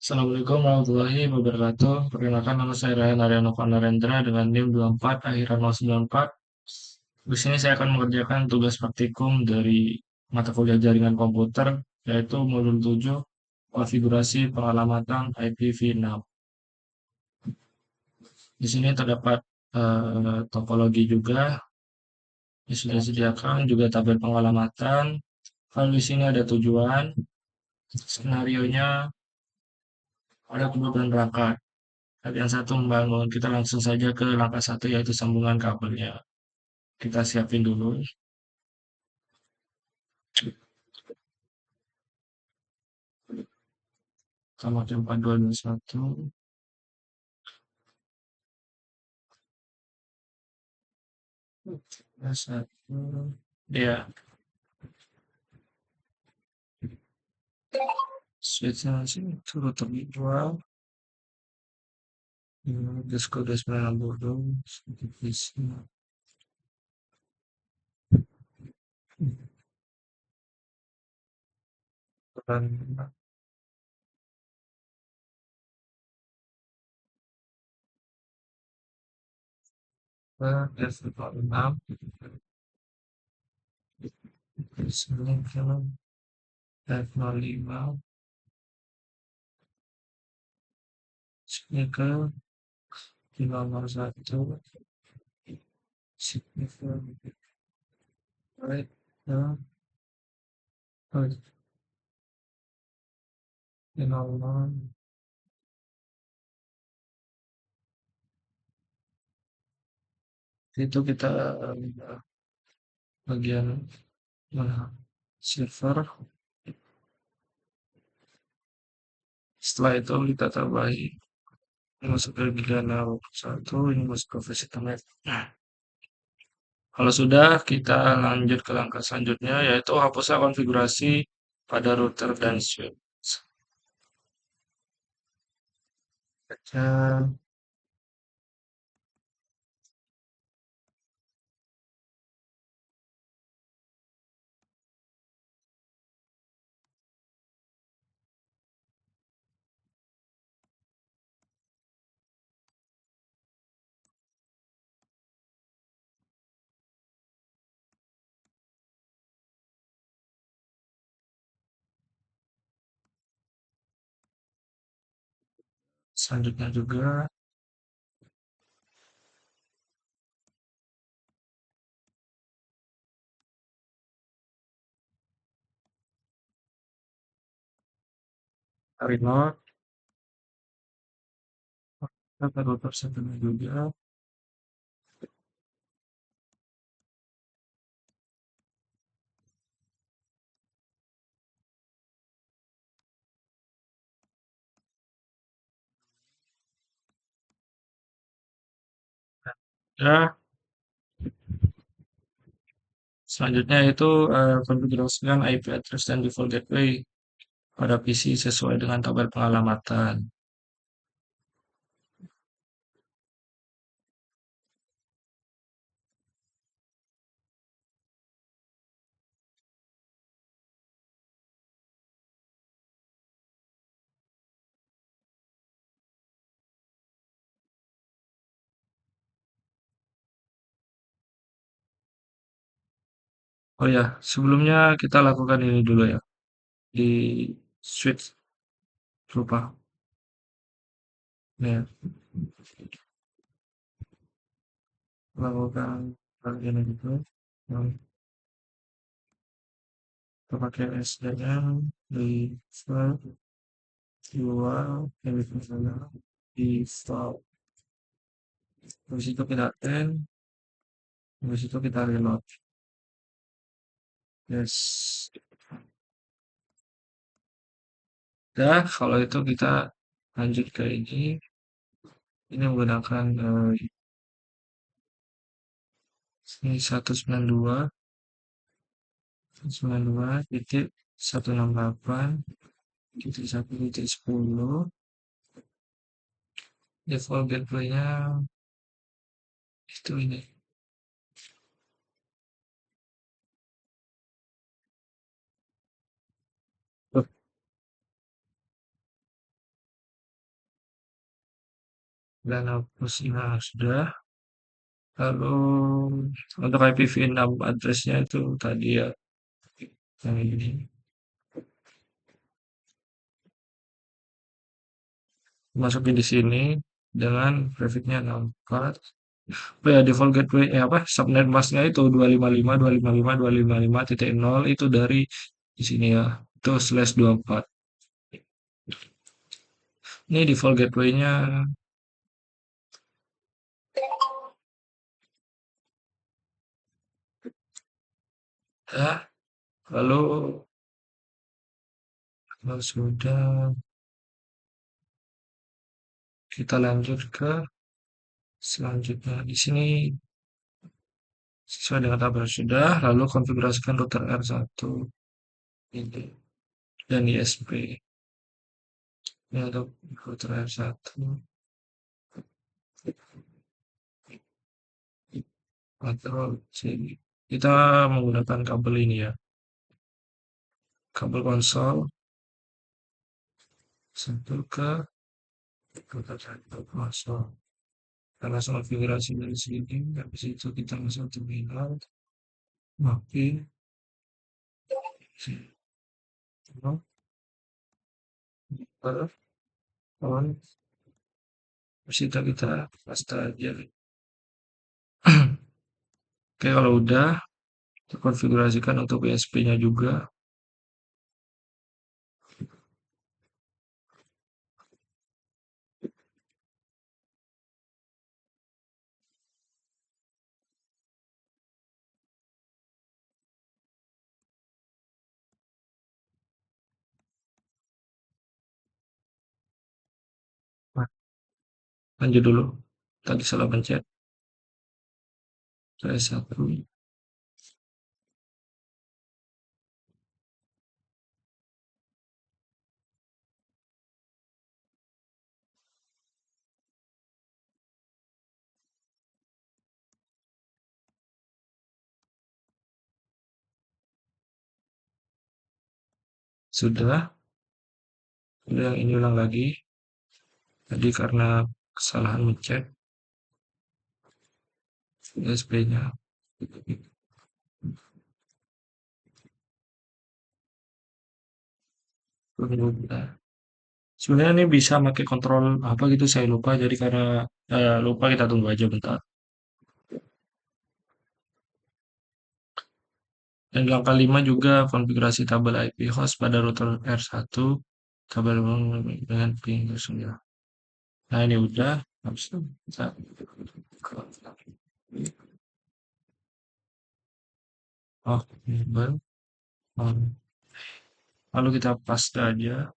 Assalamualaikum warahmatullahi wabarakatuh. Perkenalkan nama saya Ryan Ariano Narendra dengan NIM 24 akhiran 094. Di sini saya akan mengerjakan tugas praktikum dari mata kuliah jaringan komputer yaitu modul 7 konfigurasi pengalamatan IPv6. Di sini terdapat topologi juga yang sudah disediakan, juga tabel pengalamatan. Kalau di sini ada tujuan, skenario-nya ada kebutuhan perangkat. Yang satu membangun, kita langsung saja ke langkah satu yaitu sambungan kabelnya. Kita siapin dulu sama 4221. Ya, satu. Ya, switchnya sini turut terjual. Disco 960 divisi. Dan F06 sini ke F05 sini ke nomor 1 sini ke right ke nomor itu kita bagian mana server. Setelah itu kita tambahin ini masuk ke Gigana satu, ini masuk ke versi Ethernet. Nah, kalau sudah, kita lanjut ke langkah selanjutnya, yaitu hapuslah konfigurasi pada router dan switch. Baca. Selanjutnya juga remote, kita router satunya juga. Ya, selanjutnya itu konfigurasikan IP address dan default gateway pada PC sesuai dengan tabel pengalamatan. Oh ya, sebelumnya kita lakukan ini dulu ya, di switch lupa. Ya, lakukan bagian itu. Yang kita pakai SDM di file URL yang misalnya di file. Habis itu kita end, habis itu kita reload. Yes. Dah, kalau itu kita lanjut ke ini. Ini menggunakan ini 192 titik 168 titik 1 titik 10. Default gateway-nya itu ini. dan hapus nah sudah. Lalu untuk IPv6 addressnya itu tadi ya yang ini masukin di sini dengan prefixnya 64. Oh ya default gateway apa subnet masknya itu 255.255.255.0 itu dari di sini ya. Itu /24. Ini default gateway-nya ya. Lalu kalau sudah kita lanjut ke selanjutnya. Di sini sesuai dengan tabel sudah, lalu konfigurasikan router R1 ini dan ISP. Ini untuk router R1 atau sini. Kita menggunakan kabel ini ya, kabel konsol satu ke router satu konsol. Kita langsung konfigurasi dari sini, habis itu kita masuk terminal, mapping, sini, on, habis itu kita paste aja. Oke, kalau udah kita konfigurasikan untuk PSP-nya juga. Nah, lanjut dulu. Tadi salah pencet. Saya satu. Sudah. Sudah yang ini ulang lagi. Tadi karena kesalahan mencet USB-nya. Sebenarnya ini bisa pakai kontrol apa gitu saya lupa. Jadi karena lupa kita tunggu aja bentar. Dan langkah 5 juga konfigurasi tabel IP host pada router R1 tabel dengan ping 9. Nah ini udah. Habis itu kita oh, baru. Lalu kita paste aja.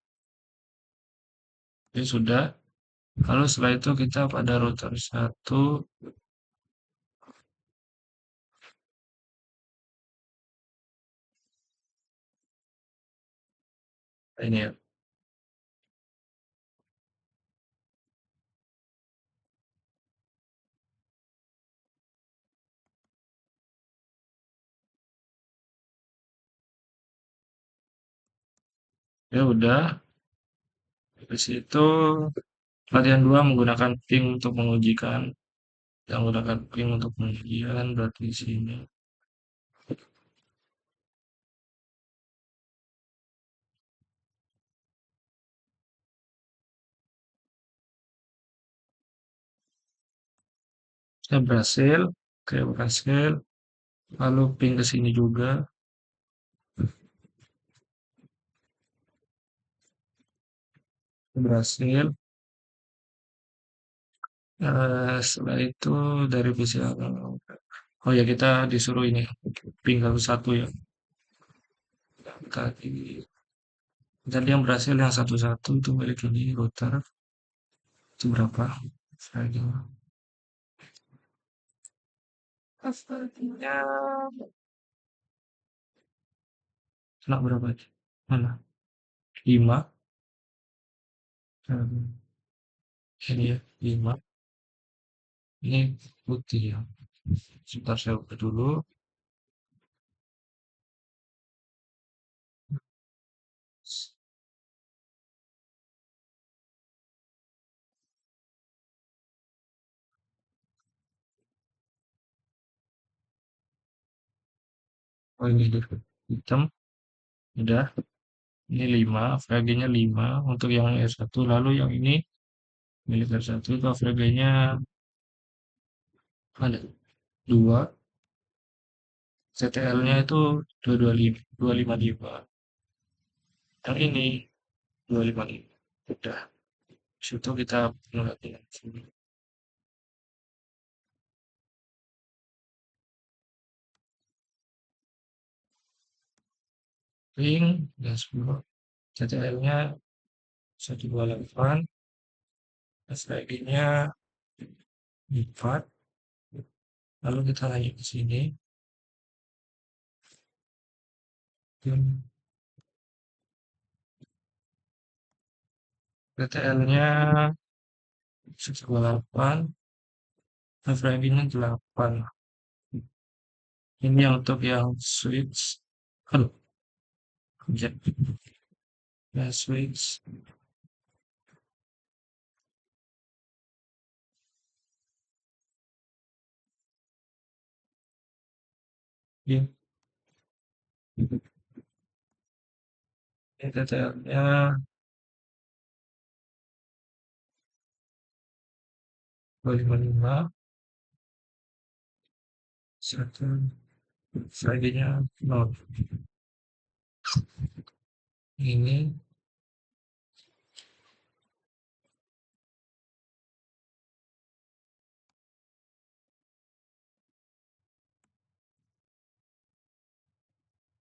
Ini sudah. Lalu setelah itu kita pada router satu ini ya. Ya udah. Habis itu latihan 2 menggunakan ping untuk mengujikan. Yang menggunakan ping untuk pengujian berarti di sini. Saya berhasil. Oke, berhasil. Lalu ping ke sini juga. Berhasil. Setelah itu dari PC oh ya kita disuruh ini ping satu ya. Tadi tadi yang berhasil yang satu-satu itu milik ini router itu berapa? Saya pastinya kena berapa aja? Mana? 5. Ini ya 5. Ini putih ya. Sebentar saya buka dulu. Oh ini dulu. Hitam, udah. Ini 5, AVG-nya 5 untuk yang R1. Lalu yang ini milik R1 itu AVG-nya ada 2, CTL-nya itu 255. Yang ini 255. Udah. Situ kita perhatiin sini. Ring, dashboard. CTL-nya 128, SPG-nya 4. Lalu kita lanjut ke sini. PTL-nya 128, FRG-nya 8. Ini untuk yang switch. Aduh, ya, ya switch. Ini PTL-nya 255, 1, FRG-nya 0. Ini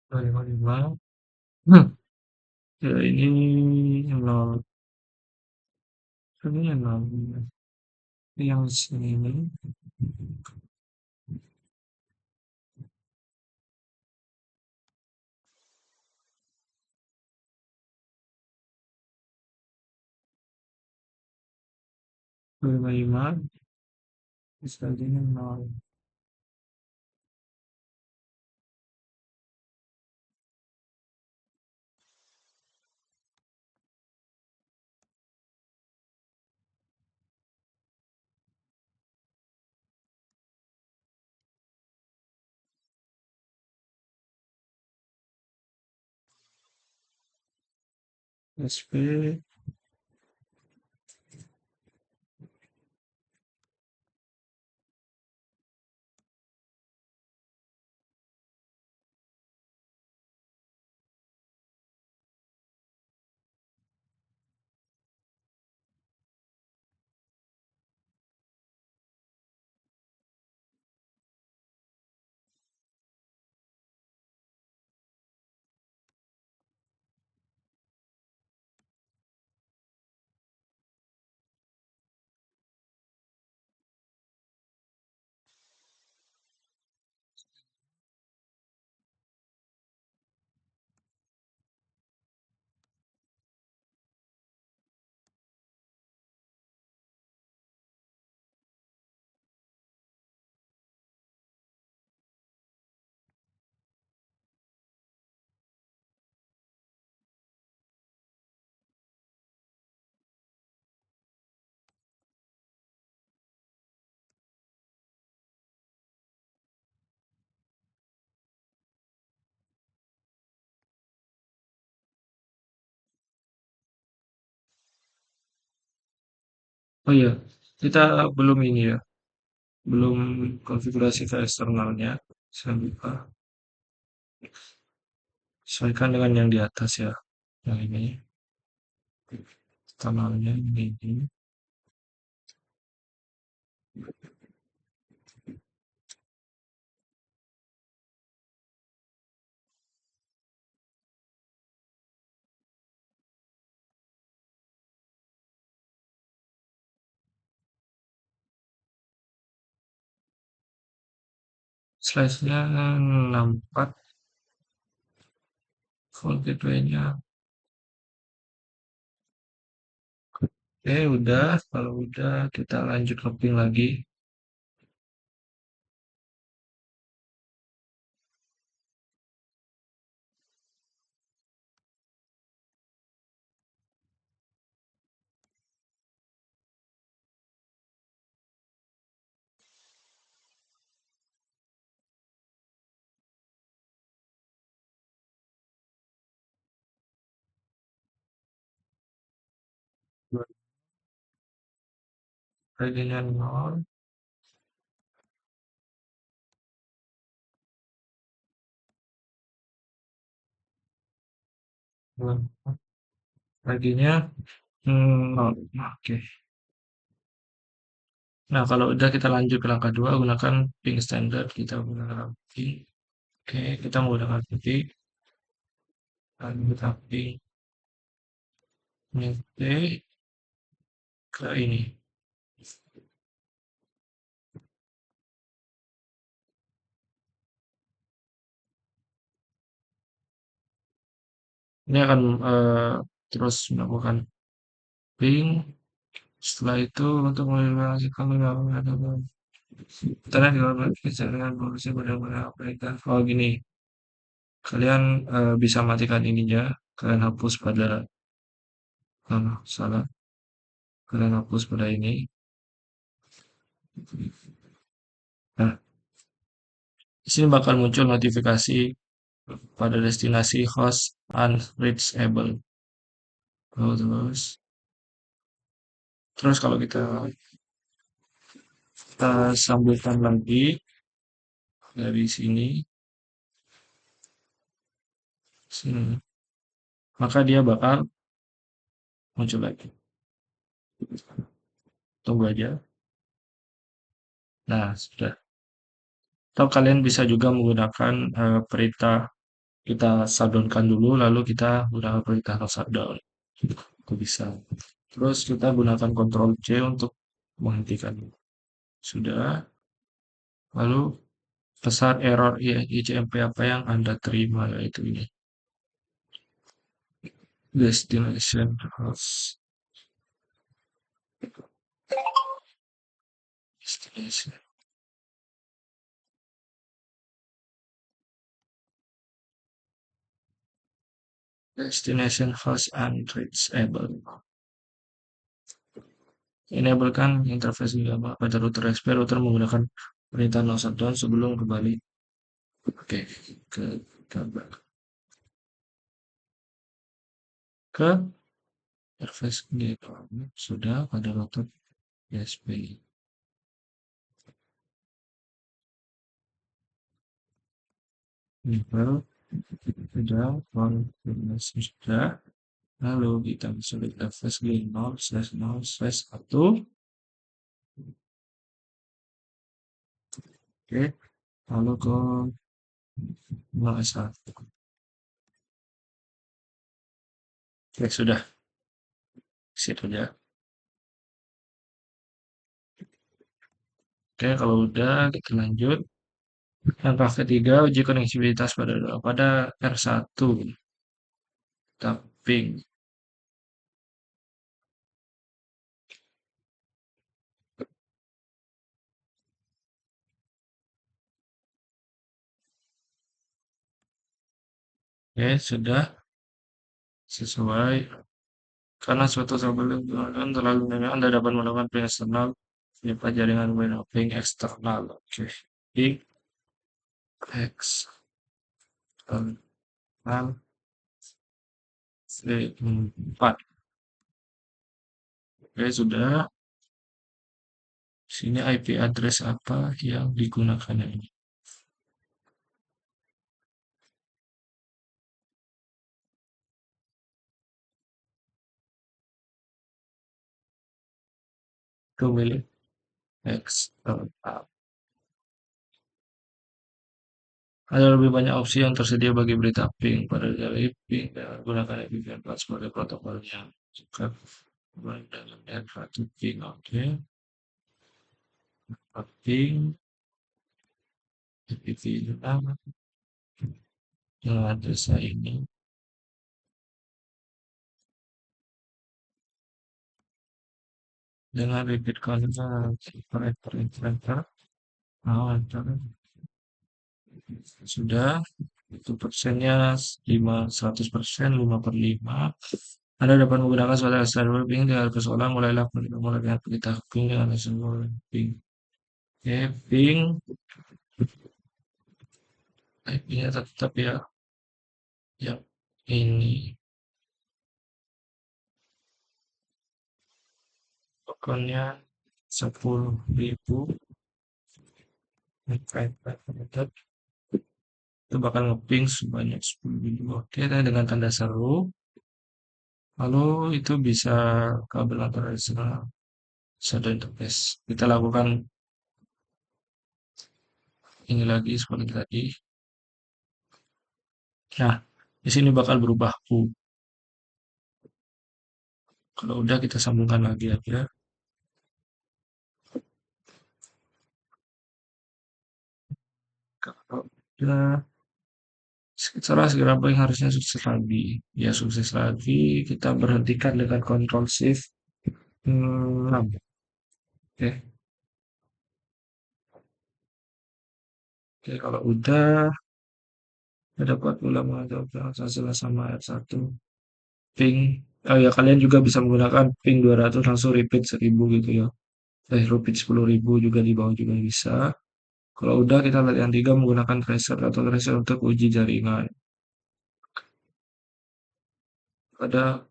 255. Ya ini 0. Ini 0. Yang sini 255, FRG-nya 0. SP, oh iya, kita belum ini ya, belum konfigurasi ke eksternalnya. Saya lupa. Sesuaikan dengan yang di atas ya. Yang ini, eksternalnya ini. Size-nya 64, full gateway-nya. Oke, udah. Kalau udah, kita lanjut looping lagi. ID-nya 0, ID-nya 0. Oke. Nah, kalau udah kita lanjut ke langkah 2, gunakan ping standar. Kita gunakan ping. Oke, kita menggunakan ping. Lalu kita ping nyet ke ini. Ini akan terus melakukan ping. Setelah itu untuk mengeliminasi kamera internet bisa dengan produksi benar-benar operasi. Oh gini, kalian bisa matikan ininya. Kalian hapus pada salah. Kalian hapus pada ini. Nah, di sini bakal muncul notifikasi pada destinasi host unreachable. Terus kalau kita sambungkan lagi dari sini, maka dia bakal muncul lagi. Tunggu aja. Nah, sudah. Atau kalian bisa juga menggunakan perintah kita shutdown-kan dulu, lalu kita gunakan perintah no shutdown. Itu bisa. Terus kita gunakan Ctrl C untuk menghentikan. Sudah. Lalu pesan error ICMP apa yang Anda terima, yaitu ini. Destination host. Destination. Destination host unreachable. Enablekan interface Java pada router XP. Router menggunakan perintah no shutdown sebelum kembali. Oke, ke interface gitu. Sudah pada router XP. Enable sudah, konfirmasi sudah. Lalu kita masuk ke interface 0/0/1. Oke, lalu ke 0/1. Oke, sudah. Situ aja. Oke, kalau udah kita lanjut. Langkah ketiga, uji koneksibilitas pada R1. Tapping. Oke, sudah sesuai. Karena suatu sebelum terlalu banyak, Anda dapat menemukan ping eksternal menyebar jaringan ping eksternal. Oke, ping eksternal C4. Oke, sudah. Sini IP address apa yang digunakan ini? Pemilih eksternal. Ada lebih banyak opsi yang tersedia bagi berita ping pada jalur ping dan gunakan IPv4 sebagai protokolnya. Jika dengan R1 ping, oke. Ping, IPv6 yang ada saya ini. Dengan repeat content, enter, sudah. Itu persennya 100%, 5/5. Anda dapat menggunakan suara standar ping dengan persoalan mulailah mulai dengan berita ping dengan standar ping. Oke, ping IP-nya tetap ya yang ini tokennya 10.000 meter, itu bakal ngeping sebanyak 10.000. Oke, dan dengan tanda seru, lalu itu bisa kabel antara satu interface. Kita lakukan ini lagi seperti tadi. Nah, di sini bakal berubah U. Kalau udah kita sambungkan lagi aja. Kalau udah segera apa yang harusnya sukses lagi. Ya sukses lagi, kita berhentikan dengan Ctrl Shift 6. Oke, oke kalau udah dapat ulang hasil sama R1 ping. Oh ya, kalian juga bisa menggunakan ping 200 langsung repeat 1000 gitu ya. Repeat 10.000 juga di bawah juga bisa. Kalau udah kita lihat yang tiga menggunakan tracer atau tracer untuk uji jaringan. Ada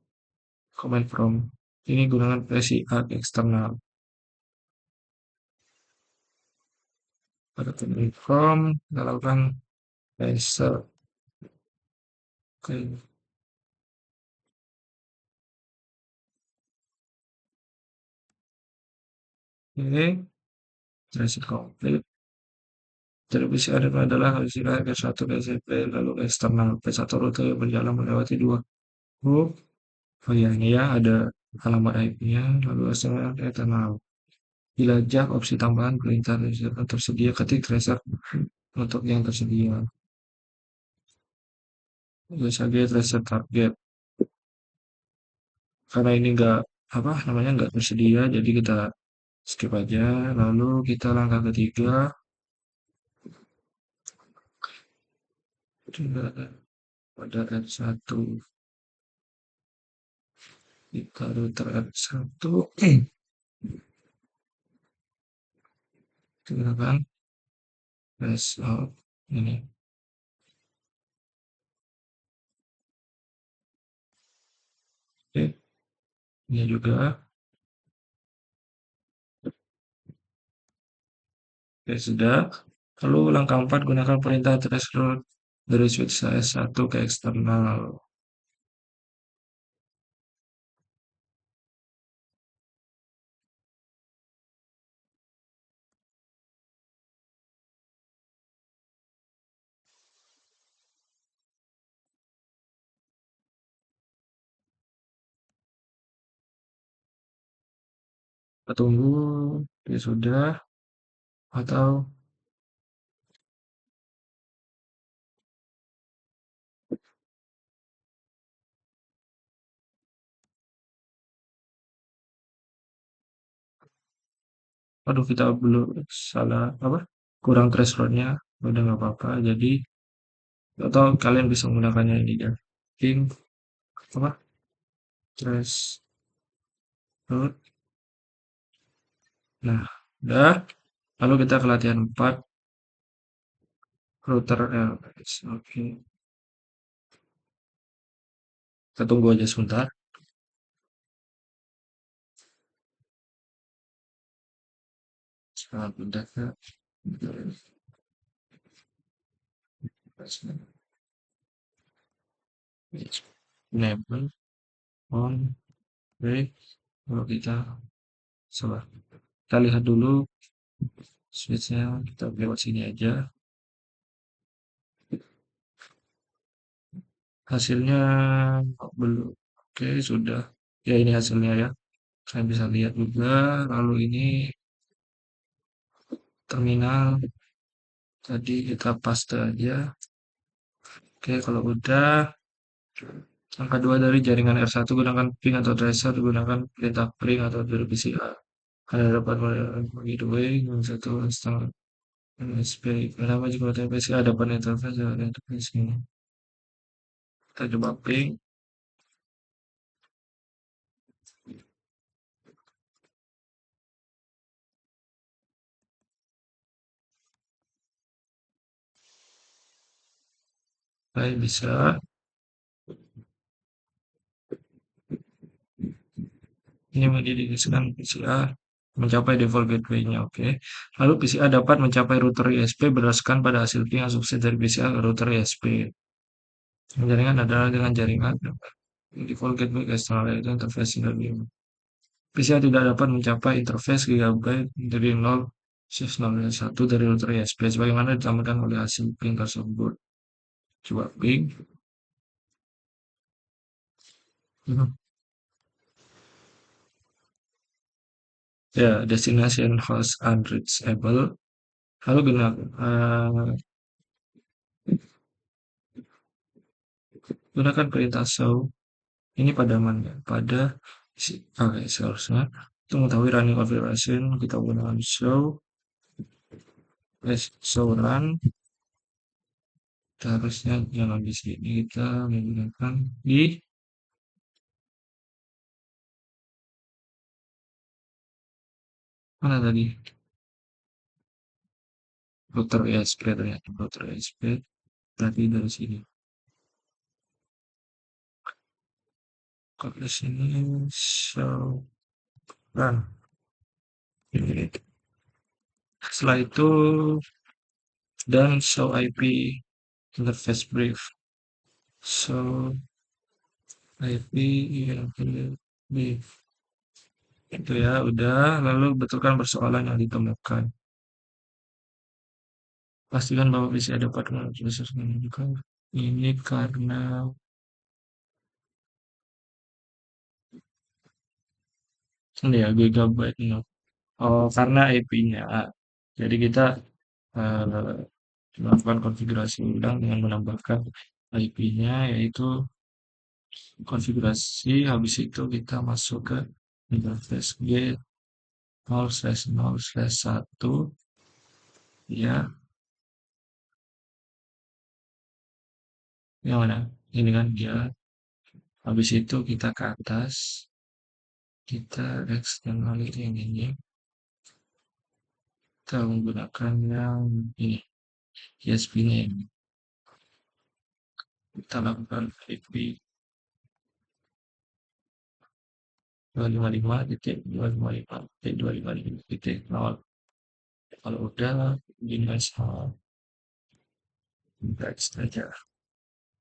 command from. Ini gunakan PCA eksternal. Pada command from, kita lakukan tracer. Oke, oke. Tracer complete. Jadi PCR adalah hasil P1 PCP lalu eksternal. P1 rute yang berjalan melewati dua hub. Oh ya, ini ya ada alamat IP-nya, lalu eksternal internal. Bila jak opsi tambahan perintah tersedia ketik tracer untuk yang tersedia. Biasanya tracer target. Karena ini enggak apa namanya enggak tersedia, jadi kita skip aja. Lalu kita langkah ketiga, coba pada R1 kita router R1 gunakan flash out ini. Oke, ini juga. Oke, sudah. Lalu langkah 4 gunakan perintah threshold dari switch S1 ke eksternal. Kita tunggu, ya sudah, atau aduh kita belum salah apa? Kurang thresholdnya, udah nggak apa-apa. Jadi atau kalian bisa menggunakannya ini ya. Ping apa? Threshold. Nah, udah. Lalu kita ke latihan 4 router LS. Oke. Kita tunggu aja sebentar. Sangat mudah ya. Enable on break. Kalau kita coba kita lihat dulu switchnya, kita lewat sini aja. Hasilnya belum. Oke, sudah. Ya ini hasilnya ya. Kalian bisa lihat juga. Lalu ini terminal. Tadi kita paste aja. Oke, kalau udah angka 2 dari jaringan R1 gunakan ping atau tracer gunakan perintah pring atau dari PCA. Anda dapat bagi dua yang satu setengah SP. Kenapa jika PCA dapat interface ada interface ini? Kita coba ping. Baik, bisa. Ini mendidikasikan PCA. mencapai default gateway-nya, oke. Lalu PCA dapat mencapai router ISP berdasarkan pada hasil ping yang sukses dari PCA ke router ISP. Jaringan adalah dengan jaringan default gateway ke external itu interface dari PCA tidak dapat mencapai interface gigabyte dari 0 1 dari router ISP sebagaimana ditambahkan oleh hasil ping tersebut. Coba ping. Mhm. Ya, destination host unreachable. Lalu gunakan perintah show. Ini pada mana? Pada oke, seharusnya untuk mengetahui running configuration kita gunakan show show run. Kita harusnya jangan di sini, kita menggunakan di mana tadi? Router ESP ternyata router ESP. Berarti dari sini. Kalau di sini show run. Setelah itu dan show IP interface brief. Show IP interface brief. Itu ya, udah. Lalu betulkan persoalan yang ditemukan. Pastikan bahwa bisa dapat proses menunjukkan ini karena ini ya gigabyte no. Oh, karena IP-nya. Jadi kita eh, melakukan konfigurasi ulang dengan menambahkan IP-nya yaitu konfigurasi. Habis itu kita masuk ke interface gate 0/0/1 ya, yang mana? Ini kan dia. Habis itu kita ke atas, kita eksternality yang ini. Kita menggunakan yang ini, ISP-nya ini. Kita lakukan IP 255.255.255.0. Kalau udah, ini sama next aja.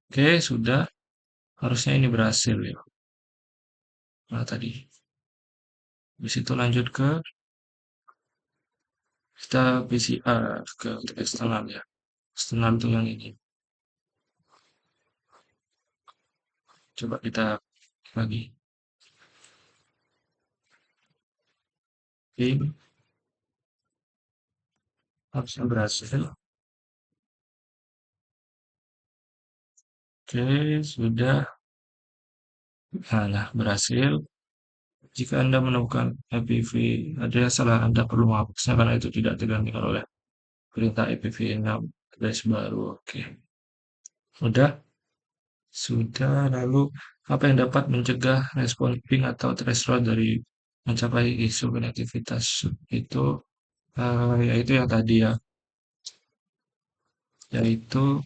Oke, sudah. Harusnya ini berhasil ya. Nah, tadi. Habis itu lanjut ke kita PCR ke untuk eksternal ya. Eksternal itu yang ini. Coba kita lagi. Oke, harusnya berhasil. Oke, sudah. Nah, berhasil. Jika Anda menemukan IPv address salah, Anda perlu menghapusnya karena itu tidak tergantikan oleh perintah IPv6 address baru. Oke, sudah. Sudah. Lalu, apa yang dapat mencegah respon ping atau threshold dari mencapai isu konektivitas itu, yaitu yang tadi ya, yaitu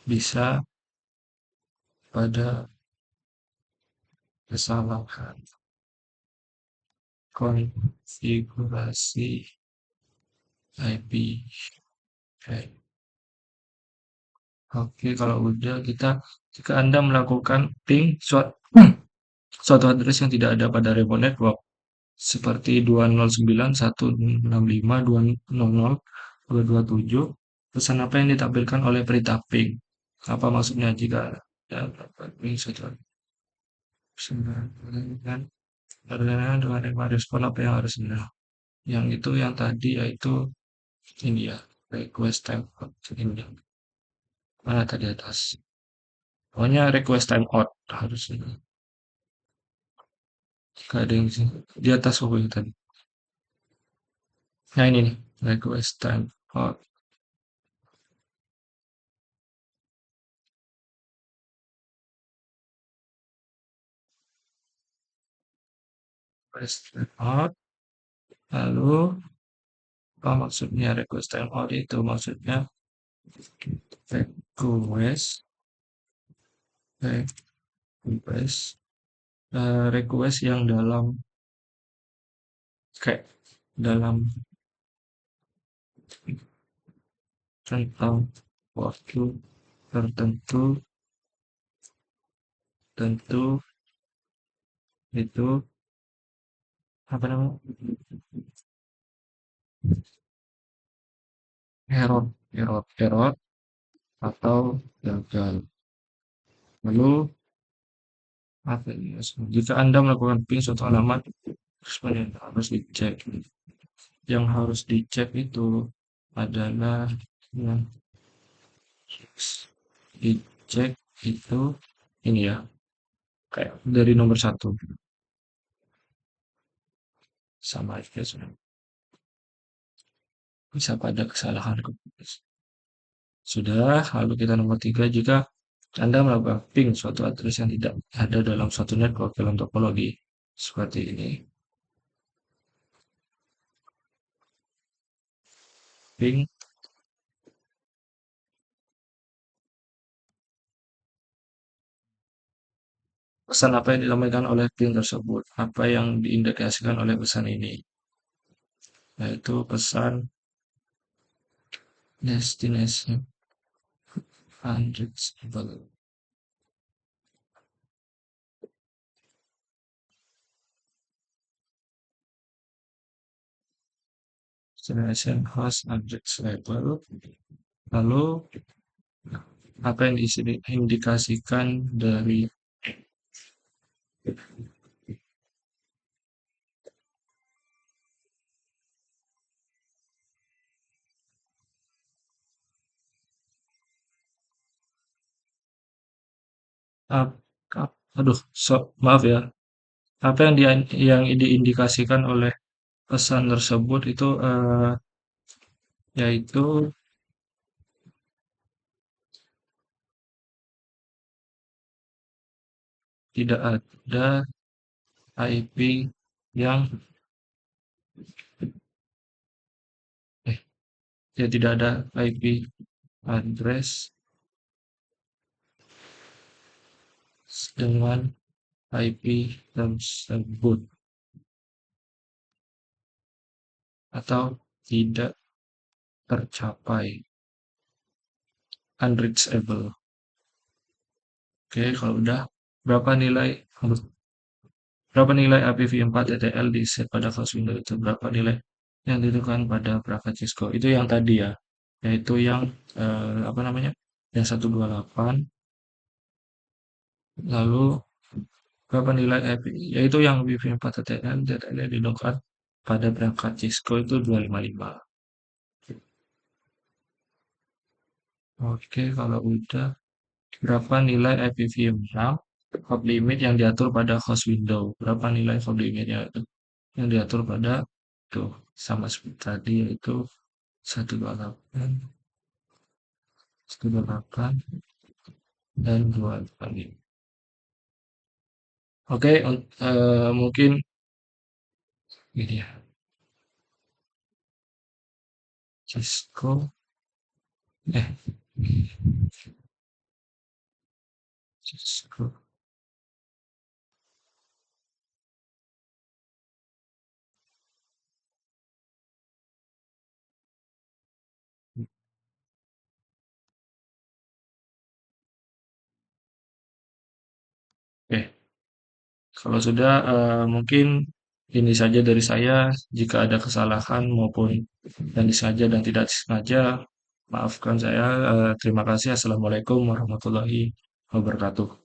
bisa pada kesalahan konfigurasi IP. Oke, oke, kalau udah jika Anda melakukan ping suatu address yang tidak ada pada remote network seperti 209.165.200.227, pesan apa yang ditampilkan oleh perintah ping? Apa maksudnya jika ya, dapat ping suatu dengan dengan respon apa yang harus benar? Yang itu yang tadi yaitu ini ya, request time out ini. Mana tadi atas? Pokoknya request time out harusnya. Gak ada yang sini. Di atas pokoknya tadi. Nah ini nih, request time out. Request time out. Lalu apa maksudnya request time out itu? Maksudnya request, request, request yang dalam kayak dalam rentang waktu tertentu tentu itu apa namanya, error atau gagal. Lalu apa ini? Jika Anda melakukan ping suatu alamat, sebenarnya harus dicek. Yang harus dicek itu adalah yang dicek itu ini ya, kayak dari nomor satu sama aja sudah. Bisa pada kesalahan cookies. Sudah, lalu kita nomor tiga, jika Anda melakukan ping suatu address yang tidak ada dalam suatu network dalam topologi seperti ini. Ping pesan apa yang disampaikan oleh ping tersebut, apa yang diindikasikan oleh pesan ini, yaitu pesan destination unreachable. Destination host unreachable. Lalu apa yang diindikasikan dari aduh, maaf ya. Apa yang diindikasikan oleh pesan tersebut itu yaitu tidak ada IP yang eh ya tidak ada IP address dengan IP tersebut atau tidak tercapai, unreachable. Oke, kalau udah berapa nilai berapa nilai IPv4 TTL di set pada flash window itu, berapa nilai yang ditentukan pada perangkat Cisco itu yang tadi ya, yaitu yang apa namanya, yang 128. Lalu berapa nilai IP, yaitu yang IPv4 TTL yang ditentukan pada perangkat Cisco itu 255. Oke, kalau udah berapa nilai IPv6 hot limit yang diatur pada host window, berapa nilai hot limitnya itu yang diatur pada itu, sama seperti tadi, yaitu 128, 128 dan 255. Oke, mungkin ini ya, Cisco, eh, Cisco, oke. Kalau sudah, mungkin ini saja dari saya. Jika ada kesalahan maupun yang disengaja dan tidak disengaja, maafkan saya. Terima kasih. Assalamualaikum warahmatullahi wabarakatuh.